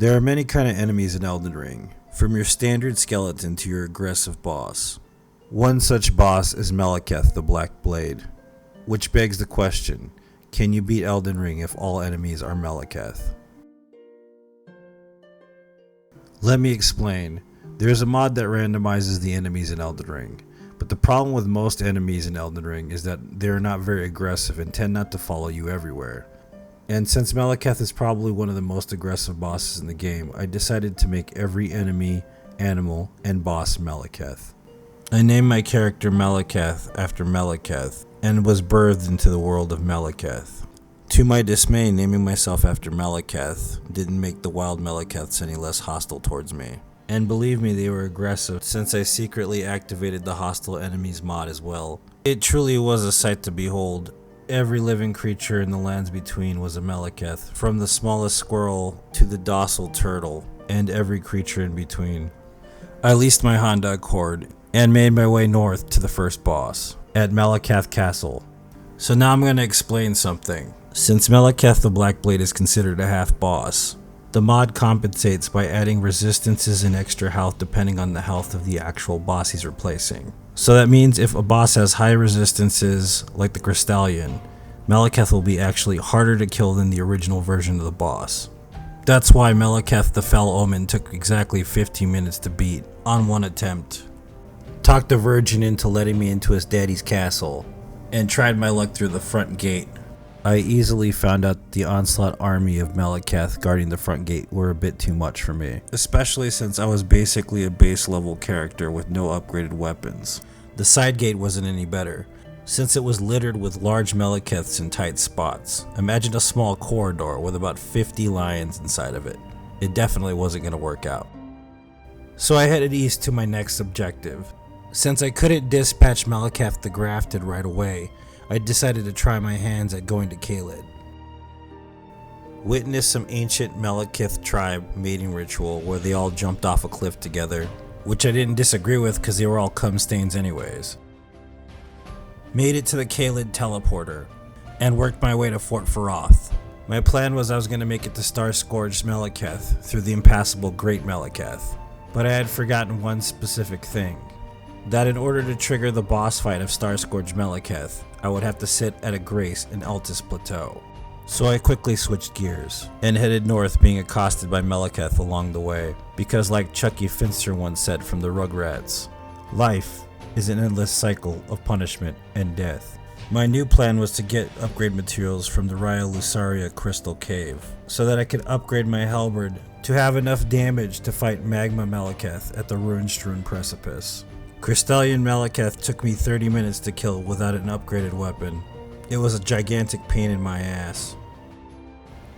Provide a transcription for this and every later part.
There are many kind of enemies in Elden Ring, from your standard skeleton to your aggressive boss. One such boss is Maliketh the Black Blade, which begs the question, can you beat Elden Ring if all enemies are Maliketh? Let me explain. There's a mod that randomizes the enemies in Elden Ring, but the problem with most enemies in Elden Ring is that they're not very aggressive and tend not to follow you everywhere. And since Maliketh is probably one of the most aggressive bosses in the game, I decided to make every enemy, animal, and boss Maliketh. I named my character Maliketh after Maliketh, and was birthed into the world of Maliketh. To my dismay, naming myself after Maliketh didn't make the wild Malikeths any less hostile towards me. And believe me, they were aggressive since I secretly activated the hostile enemies mod as well. It truly was a sight to behold. Every living creature in the lands between was a Maliketh, from the smallest squirrel to the docile turtle, and every creature in between. I leased my Honda Accord and made my way north to the first boss, at Maliketh Castle. So now I'm going to explain something. Since Maliketh the Black Blade is considered a half boss, the mod compensates by adding resistances and extra health depending on the health of the actual boss he's replacing. So that means if a boss has high resistances, like the Crystallion, Maliketh will be actually harder to kill than the original version of the boss. That's why Maliketh the Fell Omen took exactly 15 minutes to beat, on one attempt. Talked the Virgin into letting me into his daddy's castle, and tried my luck through the front gate. I easily found out the onslaught army of Maliketh guarding the front gate were a bit too much for me, especially since I was basically a base level character with no upgraded weapons. The side gate wasn't any better, since it was littered with large Malikeths in tight spots. Imagine a small corridor with about 50 lions inside of it. It definitely wasn't going to work out. So I headed east to my next objective. Since I couldn't dispatch Maliketh the Grafted right away, I decided to try my hands at going to Caelid. Witnessed some ancient Maliketh tribe mating ritual where they all jumped off a cliff together, which I didn't disagree with because they were all cum stains anyways. Made it to the Caelid teleporter, and worked my way to Fort Feroth. My plan was I was going to make it to Star-Scourged Maliketh through the impassable Great Maliketh, but I had forgotten one specific thing. That in order to trigger the boss fight of Star-Scourged Maliketh, I would have to sit at a grace in Altus Plateau. So I quickly switched gears, and headed north being accosted by Maliketh along the way, because like Chucky Finster once said from the Rugrats, life is an endless cycle of punishment and death. My new plan was to get upgrade materials from the Raya Lucaria Crystal Cave, so that I could upgrade my halberd to have enough damage to fight Magma Maliketh at the Ruin-strewn precipice. Crystallion Maliketh took me 30 minutes to kill without an upgraded weapon. It was a gigantic pain in my ass.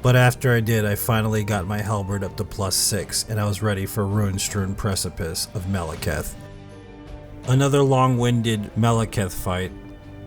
But after I did, I finally got my halberd up to +6 and I was ready for Ruin-strewn precipice of Maliketh. Another long-winded Maliketh fight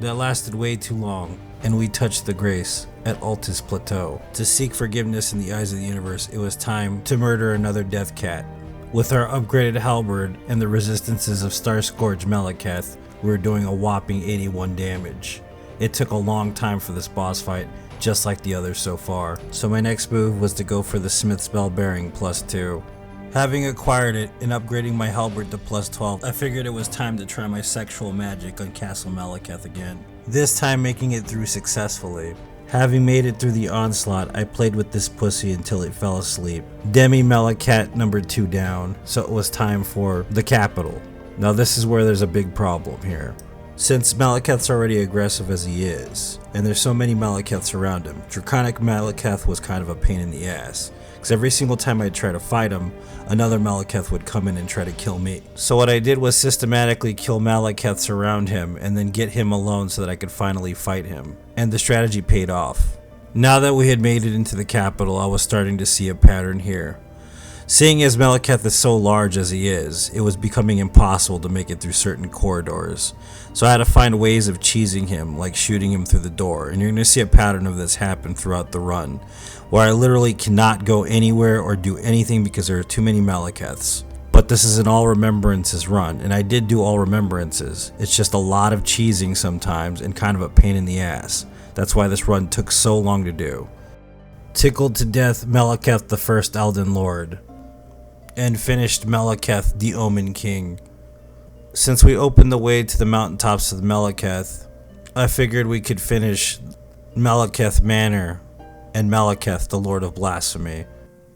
that lasted way too long, and we touched the grace at Altus Plateau. To seek forgiveness in the eyes of the universe, it was time to murder another death cat. With our upgraded halberd and the resistances of Star-Scourged Maliketh, we were doing a whopping 81 damage. It took a long time for this boss fight, just like the others so far, so my next move was to go for the Smith's Bell Bearing +2. Having acquired it and upgrading my halberd to +12, I figured it was time to try my sexual magic on Castle Maliketh again, this time making it through successfully. Having made it through the onslaught, I played with this pussy until it fell asleep. Demi Malakat number 2 down, so it was time for the capital. Now this is where there's a big problem here. Since Maliketh's already aggressive as he is, and there's so many Malikeths around him, Draconic Maliketh was kind of a pain in the ass. Because every single time I'd try to fight him, another Maliketh would come in and try to kill me. So what I did was systematically kill Malikeths around him and then get him alone so that I could finally fight him. And the strategy paid off. Now that we had made it into the capital, I was starting to see a pattern here. Seeing as Maliketh is so large as he is, it was becoming impossible to make it through certain corridors. So I had to find ways of cheesing him, like shooting him through the door, and you're going to see a pattern of this happen throughout the run, where I literally cannot go anywhere or do anything because there are too many Malikeths. But this is an all remembrances run, and I did do all remembrances. It's just a lot of cheesing sometimes and kind of a pain in the ass. That's why this run took so long to do. tickled to death Maliketh the first Elden Lord, and finished Maliketh the Omen King. Since we opened the way to the mountaintops of Maliketh, I figured we could finish Maliketh Manor and Maliketh the Lord of Blasphemy.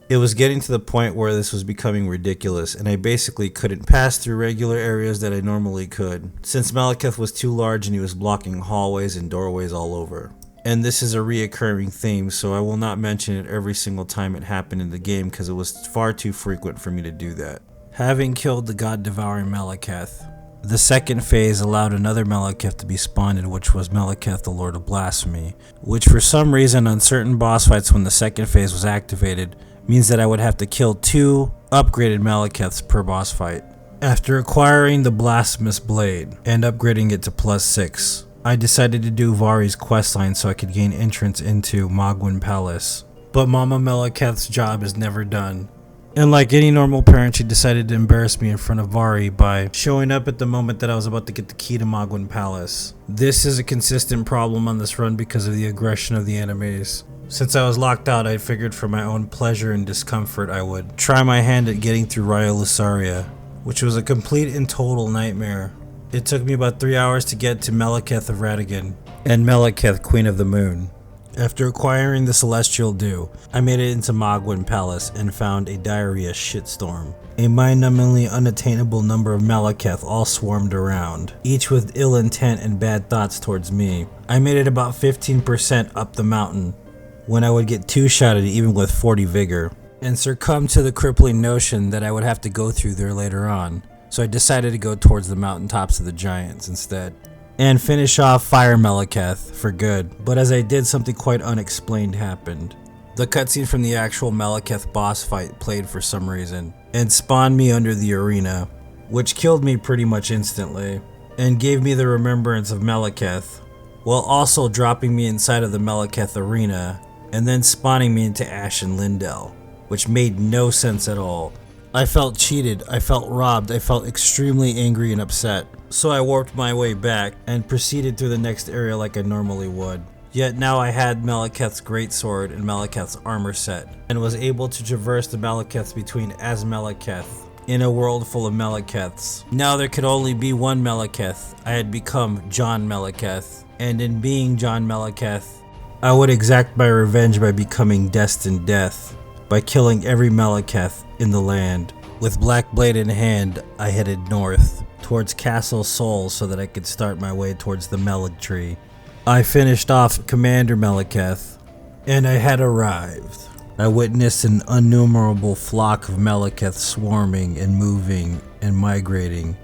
It was getting to the point where this was becoming ridiculous, and I basically couldn't pass through regular areas that I normally could, since Maliketh was too large and he was blocking hallways and doorways all over. And this is a reoccurring theme, so I will not mention it every single time it happened in the game because it was far too frequent for me to do that. Having killed the god-devouring Maliketh, the second phase allowed another Maliketh to be spawned in, which was Maliketh the Lord of Blasphemy, which for some reason on certain boss fights when the second phase was activated, means that I would have to kill 2 upgraded Malikeths per boss fight. After acquiring the Blasphemous Blade and upgrading it to +6, I decided to do Vari's questline so I could gain entrance into Magwyn Palace. But Mama Maliketh's job is never done. And like any normal parent, she decided to embarrass me in front of Vari by showing up at the moment that I was about to get the key to Magwyn Palace. This is a consistent problem on this run because of the aggression of the enemies. Since I was locked out, I figured for my own pleasure and discomfort I would try my hand at getting through Raya Lucaria, which was a complete and total nightmare. It took me about 3 hours to get to Maliketh of Radagon and Maliketh Queen of the Moon. After acquiring the Celestial Dew, I made it into Magwyn Palace and found a diarrhea shitstorm. A mind-numbingly unattainable number of Maliketh all swarmed around, each with ill intent and bad thoughts towards me. I made it about 15% up the mountain, when I would get 2-shotted even with 40 vigor, and succumbed to the crippling notion that I would have to go through there later on, so I decided to go towards the mountaintops of the giants instead, and finish off Fire Maliketh for good. But as I did, something quite unexplained happened. The cutscene from the actual Maliketh boss fight played for some reason, and spawned me under the arena, which killed me pretty much instantly, and gave me the remembrance of Maliketh, while also dropping me inside of the Maliketh arena, and then spawning me into Ashen Lindell, which made no sense at all. I felt cheated, I felt robbed, I felt extremely angry and upset, so I warped my way back and proceeded through the next area like I normally would. Yet now I had Maliketh's greatsword and Maliketh's armor set, and was able to traverse the Malikeths between as Maliketh, in a world full of Malikeths. Now there could only be one Maliketh. I had become John Maliketh, and in being John Maliketh, I would exact my revenge by becoming destined death, by killing every Maliketh in the land. With Black Blade in hand, I headed north, towards Castle Sol so that I could start my way towards the Melag Tree. I finished off Commander Maliketh, and I had arrived. I witnessed an innumerable flock of Maliketh swarming and moving and migrating,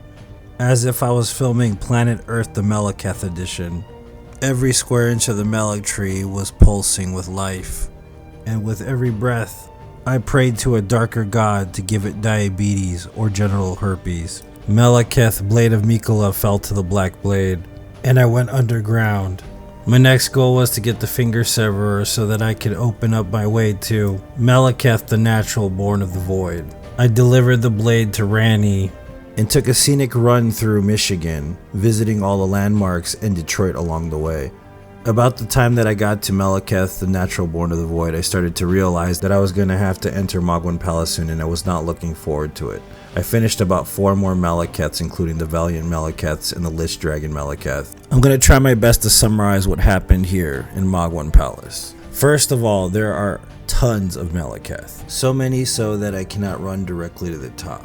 as if I was filming Planet Earth the Maliketh edition. Every square inch of the Melag Tree was pulsing with life, and with every breath, I prayed to a darker god to give it diabetes or genital herpes. Maliketh, Blade of Mikola, fell to the Black Blade, and I went underground. My next goal was to get the Finger Severer so that I could open up my way to Maliketh, the Natural Born of the Void. I delivered the blade to Ranni, and took a scenic run through Michigan, visiting all the landmarks and Detroit along the way. About the time that I got to Maliketh, the Natural Born of the Void, I started to realize that I was going to have to enter Magwyn Palace soon, and I was not looking forward to it. I finished about 4 more Malikeths, including the Valiant Malikeths and the Lich Dragon Maliketh. I'm going to try my best to summarize what happened here in Magwyn Palace. First of all, there are tons of Maliketh, so many so that I cannot run directly to the top.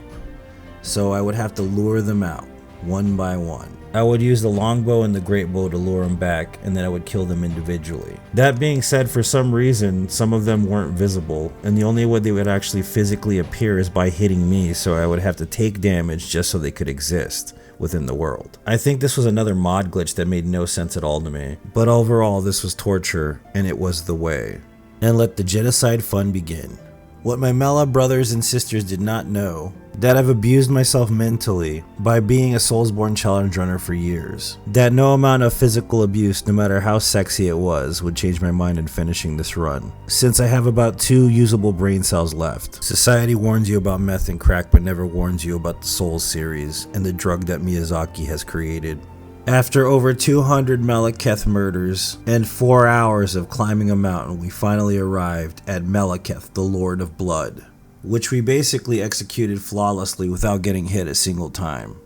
So I would have to lure them out, one by one. I would use the longbow and the great bow to lure them back, and then I would kill them individually. That being said, for some reason, some of them weren't visible, and the only way they would actually physically appear is by hitting me, so I would have to take damage just so they could exist within the world. I think this was another mod glitch that made no sense at all to me, but overall this was torture, and it was the way. And let the genocide fun begin. What my Mela brothers and sisters did not know, that I've abused myself mentally by being a Soulsborne challenge runner for years. That no amount of physical abuse, no matter how sexy it was, would change my mind in finishing this run. Since I have about 2 usable brain cells left. Society warns you about meth and crack, but never warns you about the Souls series and the drug that Miyazaki has created. After over 200 Maliketh murders and 4 hours of climbing a mountain, we finally arrived at Maliketh, the Lord of Blood, which we basically executed flawlessly without getting hit a single time.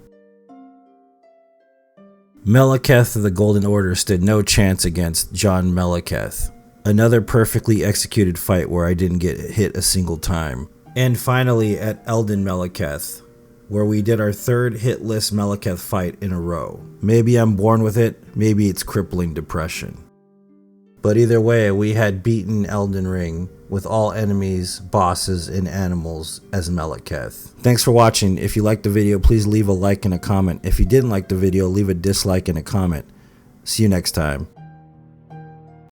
Maliketh of the Golden Order stood no chance against John Maliketh. Another perfectly executed fight where I didn't get hit a single time. And finally at Elden Maliketh, where we did our 3rd hitless Maliketh fight in a row. Maybe I'm born with it, maybe it's crippling depression. But either way, we had beaten Elden Ring with all enemies, bosses, and animals as Maliketh. Thanks for watching. If you liked the video, please leave a like and a comment. If you didn't like the video, leave a dislike and a comment. See you next time.